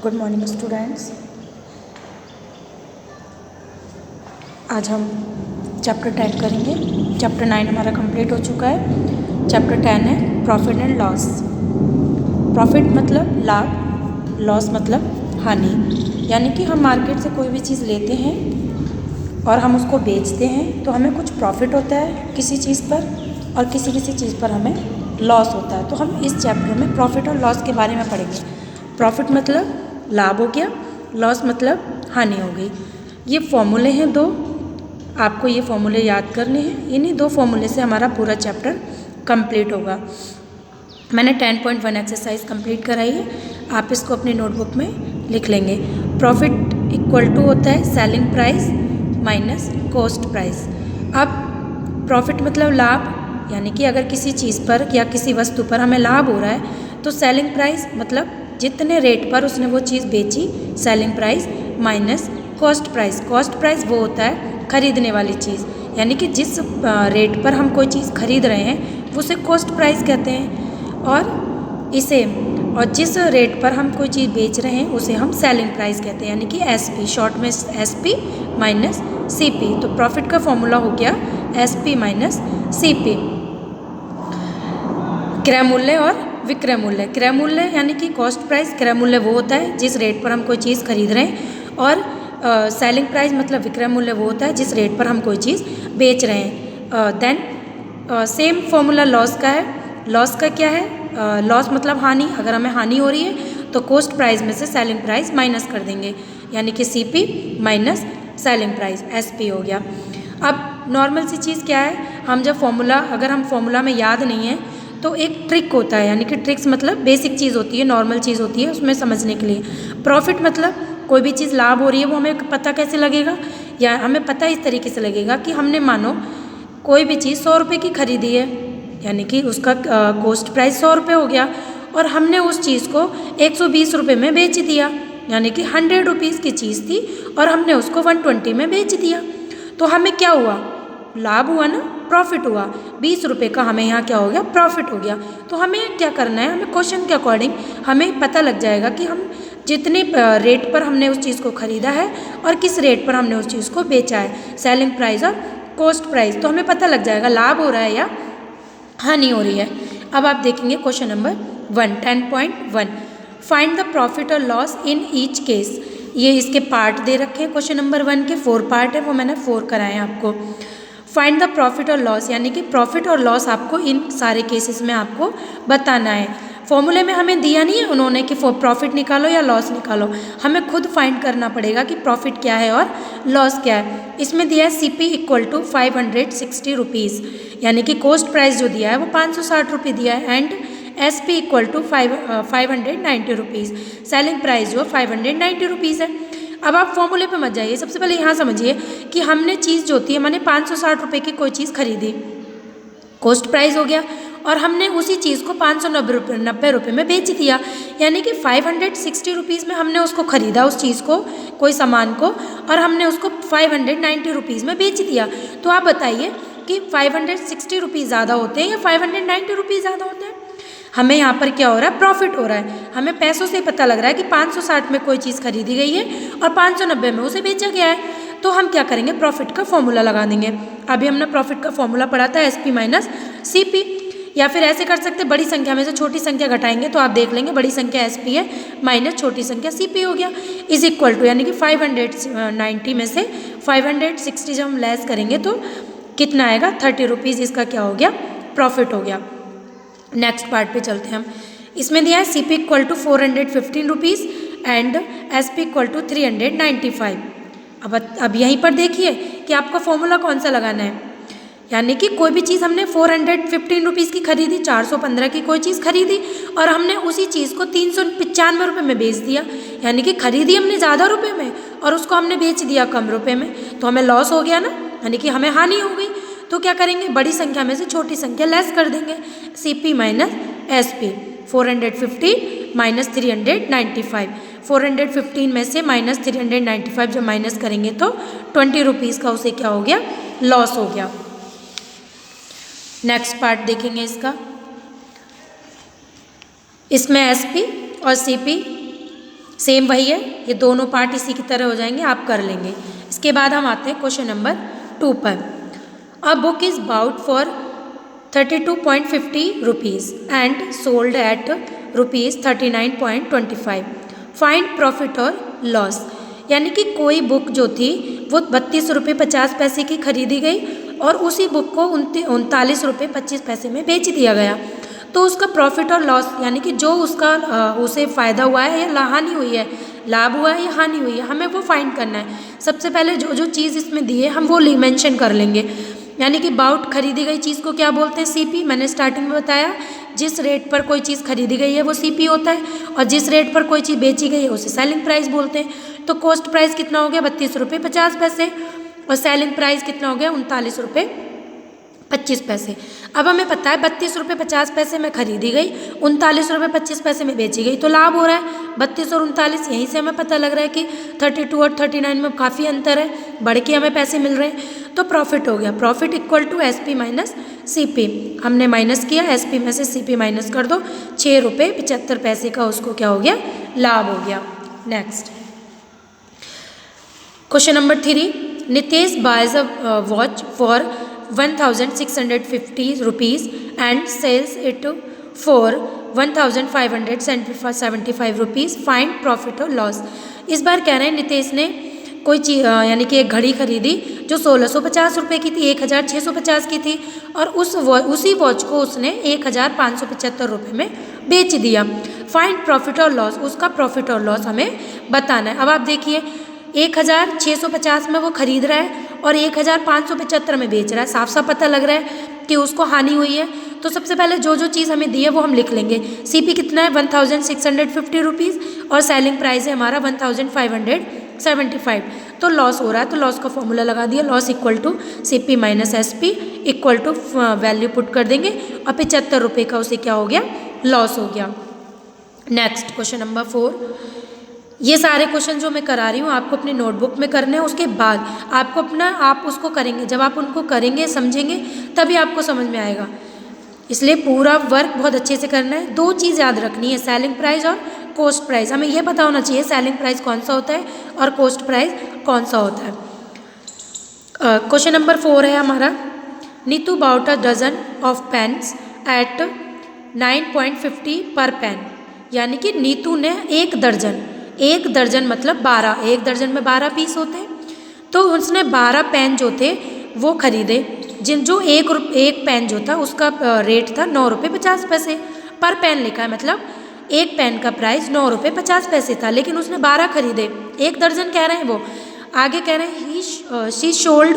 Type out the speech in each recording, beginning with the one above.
Good morning students. आज हम chapter 10 करेंगे। चैप्टर 9 हमारा कंप्लीट हो चुका है। चैप्टर 10 है प्रॉफिट एंड लॉस। प्रॉफिट मतलब लाभ, लॉस मतलब हानि। यानी कि हम मार्केट से कोई भी चीज़ लेते हैं और हम उसको बेचते हैं तो हमें कुछ प्रॉफिट होता है किसी चीज़ पर और किसी चीज़ पर हमें लॉस होता है। तो हम इस चैप्टर में प्रॉफिट और लॉस के बारे में पढ़ेंगे। प्रॉफिट मतलब लाभ हो गया, लॉस मतलब हानि हो गई। ये फॉर्मूले हैं दो, आपको ये फॉर्मूले याद करने हैं। इन्हीं दो फॉर्मूले से हमारा पूरा चैप्टर कंप्लीट होगा। मैंने 10.1 एक्सरसाइज कंप्लीट कराई है, आप इसको अपनी नोटबुक में लिख लेंगे। प्रॉफिट इक्वल टू होता है selling price minus cost price. अब प्रॉफिट मतलब लाभ, यानी कि अगर किसी चीज़ पर या किसी वस्तु पर हमें लाभ हो रहा है तो सेलिंग प्राइस मतलब जितने रेट पर उसने वो चीज़ बेची, selling price minus cost price. Cost price वो होता है खरीदने वाली चीज़, यानी कि जिस रेट पर हम कोई चीज़ खरीद रहे हैं उसे कॉस्ट प्राइस कहते हैं। और जिस रेट पर हम कोई चीज़ बेच रहे हैं उसे हम सेलिंग प्राइस कहते हैं, यानी कि एसपी, शॉर्ट में एसपी माइनस सीपी। तो प्रॉफिट का फॉर्मूला हो गया एसपी माइनस सीपी। क्रय मूल्य और विक्रय मूल्य। क्रय मूल्य यानी कि कॉस्ट प्राइस, क्रय मूल्य वो होता है जिस रेट पर हम कोई चीज़ खरीद रहे हैं, और सेलिंग प्राइस मतलब विक्रय मूल्य वो होता है जिस रेट पर हम कोई चीज़ बेच रहे हैं। देन सेम फॉर्मूला लॉस का है। लॉस का क्या है? लॉस मतलब हानि। अगर हमें हानि हो रही है तो कॉस्ट प्राइस में से सेलिंग प्राइस माइनस कर देंगे, यानी कि CP minus selling price, SP हो गया। अब नॉर्मल सी चीज़ क्या है, हम जब फॉर्मूला, अगर हम फॉर्मूला में याद नहीं है तो एक ट्रिक होता है, यानी कि ट्रिक्स मतलब बेसिक चीज़ होती है, नॉर्मल चीज़ होती है उसमें समझने के लिए। प्रॉफिट मतलब कोई भी चीज़ लाभ हो रही है वो हमें पता कैसे लगेगा, या हमें पता इस तरीके से लगेगा कि हमने मानो कोई भी चीज़ 100 रुपये की खरीदी है, यानी कि उसका कॉस्ट प्राइस 100 रुपये हो गया, और हमने उस चीज़ को 120 रुपये में बेच दिया, यानी कि 100 रुपीज़ की चीज़ थी और हमने उसको 120 में बेच दिया। तो हमें क्या हुआ? लाभ हुआ ना, प्रॉफिट हुआ। 20 रुपये का हमें यहाँ क्या हो गया? प्रॉफिट हो गया। तो हमें क्या करना है, हमें क्वेश्चन के अकॉर्डिंग हमें पता लग जाएगा कि हम जितने रेट पर हमने उस चीज़ को खरीदा है और किस रेट पर हमने उस चीज़ को बेचा है, सेलिंग प्राइस और कॉस्ट प्राइस। तो हमें पता लग जाएगा लाभ हो रहा है या हानि हो रही है। अब आप देखेंगे question number 10.1, find the profit और लॉस इन ईच केस। ये इसके पार्ट दे रखे हैं। क्वेश्चन नंबर 1 के 4 पार्ट है, वो मैंने 4 कराए हैं आपको। फाइंड द प्रॉफिट और लॉस, यानी कि प्रॉफिट और लॉस आपको इन सारे केसेस में आपको बताना है। फॉर्मूले में हमें दिया नहीं है उन्होंने कि प्रॉफिट निकालो या लॉस निकालो, हमें खुद फाइंड करना पड़ेगा कि प्रॉफिट क्या है और लॉस क्या है। इसमें दिया है सीपी इक्वल टू 560 रुपीज़, यानी कि कॉस्ट प्राइस जो दिया है वो 560 रुपये दिया है, and S P equal to 590 rupees, selling price जो 590 रुपीज़ है। अब आप फॉर्मूले पे मत जाइए, सबसे पहले यहाँ समझिए कि हमने चीज़ जो होती है, मैंने 560 रुपये की कोई चीज़ खरीदी, कॉस्ट प्राइस हो गया, और हमने उसी चीज़ को 590 रुपये में बेच दिया, यानी कि 560 रुपीज़ में हमने उसको खरीदा, उस चीज़ को, कोई सामान को, और हमने उसको 590 रुपीज़ में बेच दिया। तो आप बताइए कि 560 रुपीज़ ज़्यादा होते हैं या 590 रुपीज़ ज़्यादा होते हैं? हमें यहाँ पर क्या हो रहा है? प्रॉफिट हो रहा है। हमें पैसों से पता लग रहा है कि 560 में कोई चीज़ खरीदी गई है और 590 में उसे बेचा गया है। तो हम क्या करेंगे? प्रॉफिट का फॉर्मूला लगा देंगे। अभी हमने प्रॉफिट का फॉर्मूला पढ़ा था एसपी माइनस सीपी, या फिर ऐसे कर सकते, बड़ी संख्या में से छोटी संख्या घटाएंगे तो आप देख लेंगे बड़ी संख्या एसपी है माइनस छोटी संख्या सीपी हो गया, इज इक्वल टू, यानी कि 590 में से 560 जब हम लेस करेंगे तो कितना आएगा? 30 रुपीज़। इसका क्या हो गया? प्रॉफिट हो गया। नेक्स्ट पार्ट पे चलते हैं हम। इसमें दिया है C P equal to 415 rupees and S P equal to 395। अब यहीं पर देखिए कि आपका फॉर्मूला कौन सा लगाना है, यानी कि कोई भी चीज़ हमने 415 रुपीज़ की खरीदी, 415 की कोई चीज़ खरीदी और हमने उसी चीज़ को 395 रुपये में बेच दिया, यानी कि खरीदी हमने ज़्यादा रुपये में और उसको हमने बेच दिया कम रुपये में, तो हमें लॉस हो गया ना, यानी कि हमें हानि हो गई। तो क्या करेंगे? बड़ी संख्या में से छोटी संख्या लेस कर देंगे, C P minus S P. 415 माइनस 395, 415 में से माइनस 395 जब माइनस करेंगे तो 20 रुपीज़ का उसे क्या हो गया? लॉस हो गया। नेक्स्ट पार्ट देखेंगे इसका। इसमें एस पी और सी पी सेम वही है, ये दोनों पार्ट इसी की तरह हो जाएंगे, आप कर लेंगे। इसके बाद हम आते हैं क्वेश्चन नंबर 2 पर। A book is bought for 32.50 rupees and sold at rupees 39.25, find profit और लॉस। यानी कि कोई बुक जो थी वो 32 रुपये 50 पैसे की खरीदी गई और उसी बुक को 39 रुपये 25 पैसे में बेच दिया गया। तो उसका प्रॉफिट और लॉस यानी कि जो उसका उसे फ़ायदा हुआ है या हानि हुई है, लाभ हुआ है या हानि हुई है, हमें वो फाइंड करना है। सबसे पहले जो जो चीज़ इसमें दी है हम वो मेंशन कर लेंगे। यानी कि बाउट खरीदी गई चीज़ को क्या बोलते हैं? सीपी। मैंने स्टार्टिंग में बताया जिस रेट पर कोई चीज़ खरीदी गई है वो सीपी होता है और जिस रेट पर कोई चीज़ बेची गई है उसे सेलिंग प्राइस बोलते हैं। तो कॉस्ट प्राइस कितना हो गया? 32 रुपये 50 पैसे और सेलिंग प्राइस कितना हो गया? 39 रुपये 25 पैसे। अब हमें पता है 32 रुपये 50 पैसे में खरीदी गई, 39 रुपये 25 पैसे में बेची गई, तो लाभ हो रहा है 32 और 39। यहीं से हमें पता लग रहा है कि 32 और 39 में काफ़ी अंतर है, बढ़ के हमें पैसे मिल रहे हैं। तो प्रॉफिट हो गया, profit equal to SP minus CP। हमने माइनस किया, SP में से CP माइनस कर दो, 6 रुपये 75 पैसे का उसको क्या हो गया? लाभ हो गया। Next question number 3। Nitesh buys a watch for 1650 rupees and sells it for 1575 rupees, find profit और लॉस। इस बार कह रहे हैं नितेश ने कोई चीज़ यानी कि एक घड़ी खरीदी जो 1650 रुपये की थी, 1650 की थी और उसी वॉच को उसने 1575 रुपये में बेच दिया। फाइंड प्रॉफिट और लॉस, उसका प्रॉफिट और लॉस हमें बताना है। अब आप देखिए 1650 में वो खरीद रहा है और 1575 में बेच रहा है, साफ साफ पता लग रहा है कि उसको हानि हुई है। तो सबसे पहले जो जो चीज़ हमें दी है वो हम लिख लेंगे। CP कितना है? 1650 रुपीज़ और सेलिंग प्राइस है हमारा 1575। तो लॉस हो रहा है, तो लॉस का फॉर्मूला लगा दिया, loss equal to CP minus SP equal to value put कर देंगे और 75 रुपये का उसे क्या हो गया? लॉस हो गया। Next question number 4। ये सारे क्वेश्चन जो मैं करा रही हूँ आपको अपनी नोटबुक में करने हैं, उसके बाद आपको आप उसको करेंगे। जब आप उनको करेंगे समझेंगे तभी आपको समझ में आएगा, इसलिए पूरा वर्क बहुत अच्छे से करना है। 2 चीज़ याद रखनी है, सेलिंग प्राइस और कॉस्ट प्राइस। हमें यह पता होना चाहिए सेलिंग प्राइस कौन सा होता है और कॉस्ट प्राइस कौन सा होता है। क्वेश्चन नंबर 4 है हमारा, Neetu bought a dozen of pens at 9.50 per pen. यानी कि नीतू ने एक दर्जन मतलब 12, एक दर्जन में 12 पीस होते हैं, तो उसने 12 पेन जो थे वो खरीदे, जो एक पेन जो था उसका रेट था 9 रुपये 50 पैसे पर पेन लिखा है, मतलब एक पेन का प्राइस 9 रुपये 50 पैसे था, लेकिन उसने 12 खरीदे, एक दर्जन कह रहे हैं वो। आगे कह रहे हैं she sold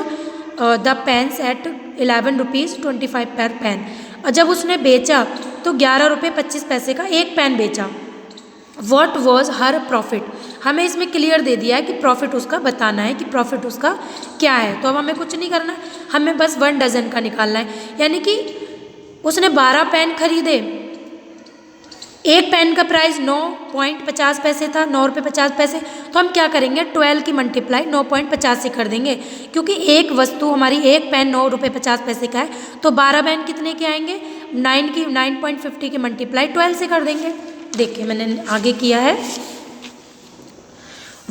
the pens at 11 rupees 25 per pen. और जब उसने बेचा तो 11 रुपये 25 पैसे का एक पेन बेचा। वॉट वॉज हर प्रॉफिट, हमें इसमें क्लियर दे दिया है कि प्रॉफिट उसका बताना है कि प्रॉफिट उसका क्या है। तो अब हमें कुछ नहीं करना, हमें बस 1 डजन का निकालना है। यानी कि उसने 12 पेन खरीदे, एक पेन का प्राइस 9.50 पैसे था, 9 रुपये 50 पैसे। तो हम क्या करेंगे, 12 की मल्टीप्लाई 9.50 से कर देंगे, क्योंकि एक वस्तु हमारी एक पेन 9 रुपये 50 पैसे का है, तो 12 पेन कितने के आएंगे? 9.50 की मल्टीप्लाई 12 से कर देंगे। देखिए मैंने आगे किया है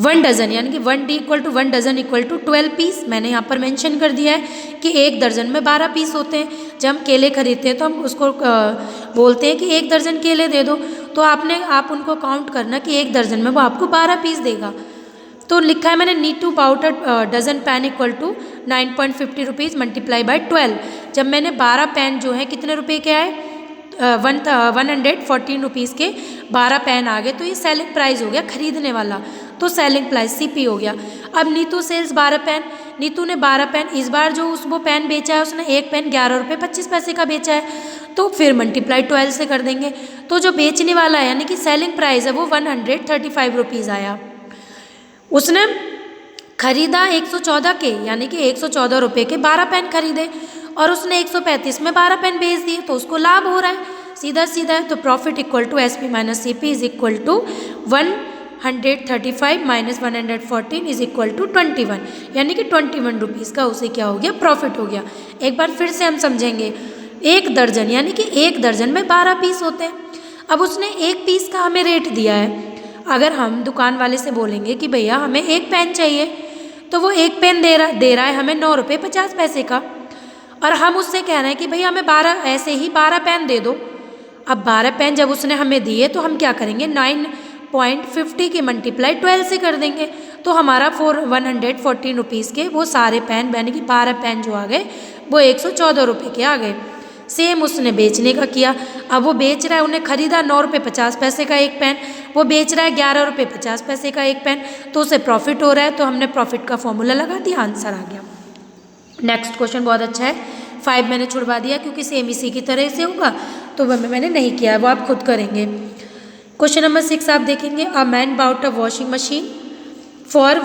1 डजन, यानी कि 1D equal to 1 dozen equal to 12 piece. मैंने यहाँ पर मेंशन कर दिया है कि एक दर्जन में 12 पीस होते हैं। जब हम केले खरीदते हैं तो हम उसको बोलते हैं कि एक दर्जन केले दे दो, तो आप उनको काउंट करना कि एक दर्जन में वो आपको 12 पीस देगा। तो लिखा है मैंने Neetu bought a dozen pen equal to 9.50 rupees multiply by 12। जब मैंने 12 पेन जो है कितने रुपए के आए? 114 रुपीज़ के 12 पेन आ गए, तो ये सेलिंग प्राइस हो गया खरीदने वाला, तो सेलिंग प्राइस CP हो गया। अब नीतू सेल्स 12 पेन, नीतू ने 12 पेन, इस बार जो वो पेन बेचा है उसने एक पेन 11 रुपये 25 पैसे का बेचा है, तो फिर मल्टीप्लाई 12 से कर देंगे। तो जो बेचने वाला है यानी कि सेलिंग प्राइस है वो 135 रुपीज़ आया। उसने खरीदा 114 के, यानी कि 114 रुपये के 12 पेन खरीदे और उसने 135 में 12 पेन बेच दिए, तो उसको लाभ हो रहा है, सीधा सीधा है। तो profit equal to SP minus CP is equal to 135 minus 114 is equal to 21, यानी कि 21 रुपीज़ का उसे क्या हो गया? प्रॉफिट हो गया। एक बार फिर से हम समझेंगे, एक दर्जन यानी कि एक दर्जन में 12 पीस होते हैं। अब उसने एक पीस का हमें रेट दिया है, अगर हम दुकान वाले से बोलेंगे कि भैया हमें एक पेन चाहिए, तो वो एक पेन दे रहा है हमें 9 रुपये 50 पैसे का, और हम उससे कह रहे हैं कि भैया हमें 12 ऐसे ही 12 पेन दे दो। अब 12 पेन जब उसने हमें दिए तो हम क्या करेंगे, 9.50 की मल्टीप्लाई 12 से कर देंगे, तो हमारा 114 रुपीज़ के वो सारे पेन यानी कि 12 पेन जो आ गए वो 114 रुपये के आ गए। सेम उसने बेचने का किया। अब वो बेच रहा है, उन्हें खरीदा 9 रुपये 50 पैसे का एक पेन, वो बेच रहा है 11 रुपये 50 पैसे का एक पेन, तो उसे प्रॉफिट हो रहा है। तो हमने प्रॉफिट का फॉर्मूला लगा दिया, आंसर आ गया। नेक्स्ट क्वेश्चन बहुत अच्छा है। 5 मैंने छुड़वा दिया क्योंकि सेम इसी की तरह से होगा, तो वह मैंने नहीं किया, वो आप खुद करेंगे। क्वेश्चन नंबर 6 आप देखेंगे, a man bought a washing machine for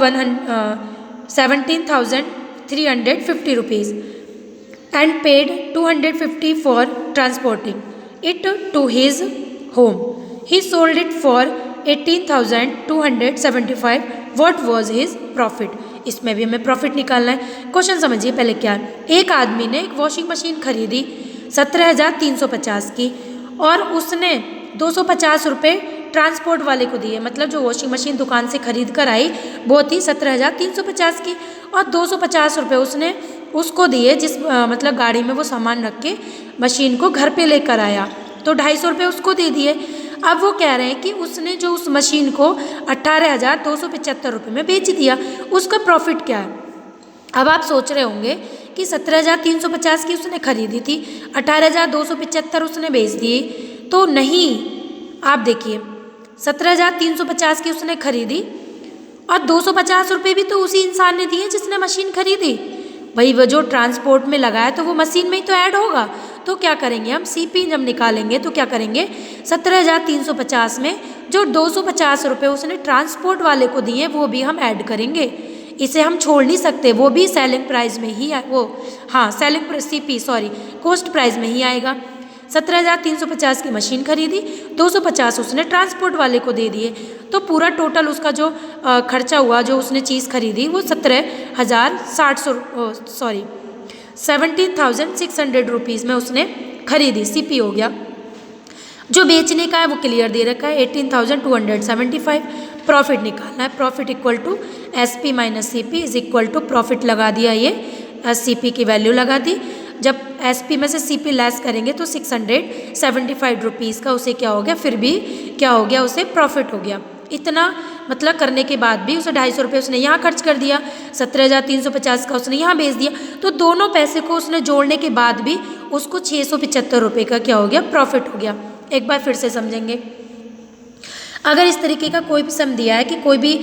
17,350 rupees and paid 250 for transporting it to his home. He sold it for 18,275. What was his profit? इसमें भी हमें प्रॉफिट निकालना है। क्वेश्चन समझिए पहले क्या है। एक आदमी ने एक वॉशिंग मशीन खरीदी 17,350 की, और उसने 250 रुपये ट्रांसपोर्ट वाले को दिए। मतलब जो वॉशिंग मशीन दुकान से खरीद कर आई वो थी 17,350 की, और 250 रुपये उसने उसको दिए मतलब गाड़ी में वो सामान रख के मशीन को घर पे लेकर आया, तो 250 रुपये उसको दे दिए। अब वो कह रहे हैं कि उसने जो उस मशीन को 18,275 रुपये में बेच दिया, उसका प्रॉफिट क्या है। अब आप सोच रहे होंगे कि 17,350 की उसने खरीदी थी, 18,275 उसने बेच दिए, तो नहीं। आप देखिए 17,350 की उसने खरीदी और 250 रुपये भी तो उसी इंसान ने दिए जिसने मशीन खरीदी। भाई वो जो ट्रांसपोर्ट में लगाया तो वो मशीन में ही तो ऐड होगा। तो क्या करेंगे हम, सीपी जब निकालेंगे तो क्या करेंगे, 17,350 में जो 250 रुपये उसने ट्रांसपोर्ट वाले को दिए वो भी हम ऐड करेंगे। इसे हम छोड़ नहीं सकते, वो भी सेलिंग प्राइस में ही कॉस्ट प्राइस में ही आएगा। 17,350 की मशीन खरीदी, 250 उसने ट्रांसपोर्ट वाले को दे दिए, तो पूरा टोटल उसका जो खर्चा हुआ, जो उसने चीज़ खरीदी वो 17,600 रुपीज़ में उसने खरीदी, सीपी हो गया। जो बेचने का है वो क्लियर दे रखा है 18,275। प्रॉफिट निकालना है, profit equal to SP minus CP is equal to profit लगा दिया, ये CP की वैल्यू लगा दी। जब SP में से CP लेस करेंगे तो 675 रुपीज़ का उसे क्या हो गया, फिर भी क्या हो गया, उसे प्रॉफिट हो गया। इतना मतलब करने के बाद भी उसे 250 रुपये उसने यहाँ खर्च कर दिया, 17,350 का उसने यहाँ बेच दिया, तो दोनों पैसे को उसने जोड़ने के बाद भी उसको 675 रुपये का क्या हो गया, प्रॉफिट हो गया। एक बार फिर से समझेंगे। अगर इस तरीके का कोई भी सम दिया है कि कोई भी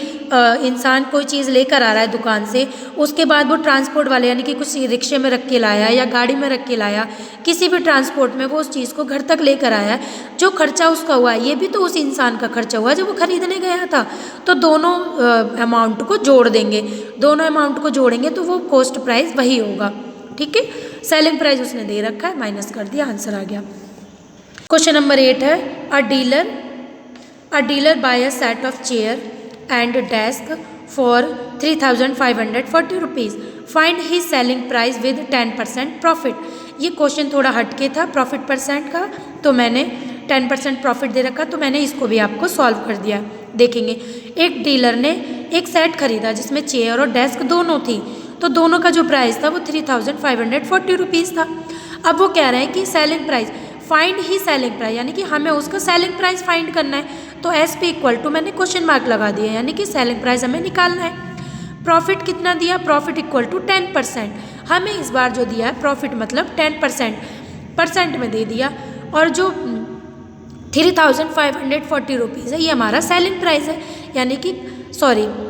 इंसान कोई चीज़ लेकर आ रहा है दुकान से, उसके बाद वो ट्रांसपोर्ट वाले यानी कि कुछ रिक्शे में रख के लाया या गाड़ी में रख के लाया, किसी भी ट्रांसपोर्ट में वो उस चीज़ को घर तक लेकर आया, जो खर्चा उसका हुआ ये भी तो उस इंसान का खर्चा हुआ जब वो खरीदने गया था। तो दोनों अमाउंट को जोड़ देंगे, दोनों अमाउंट को जोड़ेंगे तो वो कॉस्ट प्राइस वही होगा। ठीक है, सेलिंग प्राइस उसने दे रखा है, माइनस कर दिया, आंसर आ गया। क्वेश्चन नंबर 8 है, A dealer buy a set of chair and desk for 3,540 rupees. Find his selling price with 10% profit. ये क्वेश्चन थोड़ा हटके था प्रॉफिट परसेंट का, तो मैंने 10% प्रॉफिट दे रखा, तो मैंने इसको भी आपको सॉल्व कर दिया। देखेंगे, एक डीलर ने एक सेट खरीदा जिसमें चेयर और डेस्क दोनों थी, तो दोनों का जो प्राइस था वो 3,540 रुपीज़ था। अब वो कह रहे हैं कि सेलिंग प्राइस, फाइंड ही सेलिंग प्राइस, यानी कि हमें उसका सेलिंग प्राइस फाइंड करना है। तो SP इक्वल टू मैंने क्वेश्चन मार्क लगा दिया, यानी कि सेलिंग प्राइस हमें निकालना है। प्रॉफिट कितना दिया, प्रॉफिट इक्वल टू 10%। हमें इस बार जो दिया है प्रॉफिट मतलब 10% में दे दिया, और जो 3,540 रुपीज़ है ये हमारा सेलिंग प्राइस है, यानी कि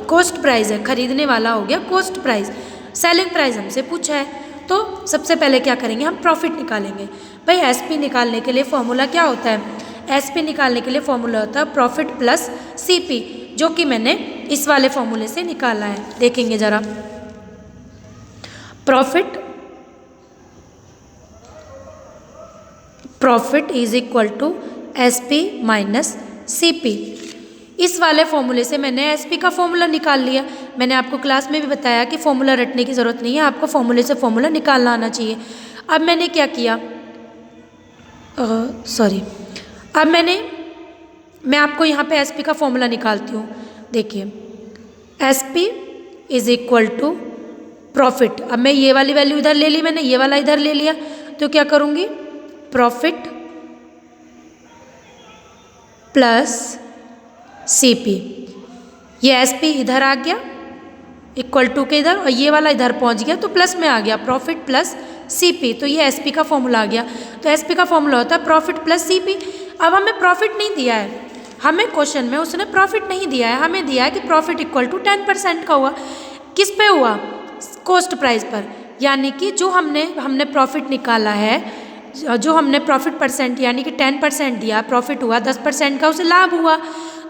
कॉस्ट प्राइस है, खरीदने वाला हो गया कॉस्ट प्राइस। सेलिंग प्राइस हमसे पूछा है, तो सबसे पहले क्या करेंगे, हम प्रॉफिट निकालेंगे। भाई SP निकालने के लिए फॉर्मूला क्या होता है, SP निकालने के लिए फॉर्मूला होता है प्रॉफिट प्लस CP, जो कि मैंने इस वाले फॉर्मूले से निकाला है। देखेंगे जरा, profit is equal to SP minus CP। इस वाले फॉर्मूले से मैंने SP का फॉर्मूला निकाल लिया। मैंने आपको क्लास में भी बताया कि फॉर्मूला रटने की ज़रूरत नहीं है, आपको फॉर्मूले से फॉर्मूला निकालना आना चाहिए। अब मैंने क्या किया, अब मैंने मैं आपको यहाँ पे SP का फॉर्मूला निकालती हूँ। देखिए SP is equal to profit. अब मैं ये वाली वैल्यू इधर ले ली, मैंने ये वाला इधर ले लिया, तो क्या करूँगी, प्रॉफिट प्लस CP। ये SP इधर आ गया इक्वल टू के इधर, और ये वाला इधर पहुंच गया तो प्लस में आ गया, प्रॉफिट प्लस CP। तो ये SP का फॉर्मूला आ गया। तो SP का फॉर्मूला होता है प्रॉफिट प्लस CP। अब हमें प्रॉफिट नहीं दिया है, हमें क्वेश्चन में उसने प्रॉफिट नहीं दिया है, हमें दिया है कि प्रॉफिट इक्वल टू 10% का हुआ। किस पे हुआ, कॉस्ट प्राइस पर। यानी कि जो हमने प्रॉफिट निकाला है, जो हमने प्रॉफिट परसेंट यानी कि 10% दिया, प्रॉफिट हुआ 10% का, उसे लाभ हुआ,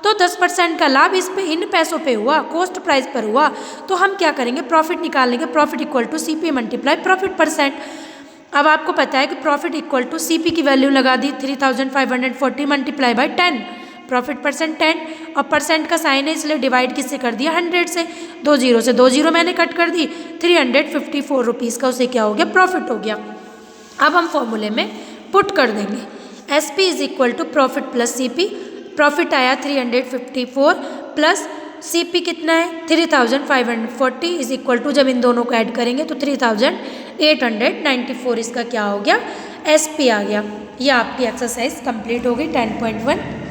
तो 10% का लाभ इस पे इन पैसों पे हुआ, कॉस्ट प्राइस पर हुआ। तो हम क्या करेंगे, प्रॉफिट निकालेंगे, profit equal to CP multiply profit percent. अब आपको पता है कि प्रॉफिट इक्वल टू CP की वैल्यू लगा दी 3540 मल्टीप्लाई बाई 10, प्रॉफिट परसेंट 10, और परसेंट का साइन है इसलिए डिवाइड किससे कर दिया, 100 से। 2 जीरो से 2 जीरो मैंने कट कर दी, 354 रुपीज़ का उसे क्या हो गया, प्रॉफिट हो गया। अब हम फॉर्मूले में पुट कर देंगे, SP is equal to profit plus CP। प्रॉफिट आया 354 प्लस CP कितना है 3540 इज इक्वल टू, जब इन दोनों को ऐड करेंगे तो 3894, इसका क्या हो गया, SP आ गया। ये आपकी एक्सरसाइज कंप्लीट हो गई 10.1।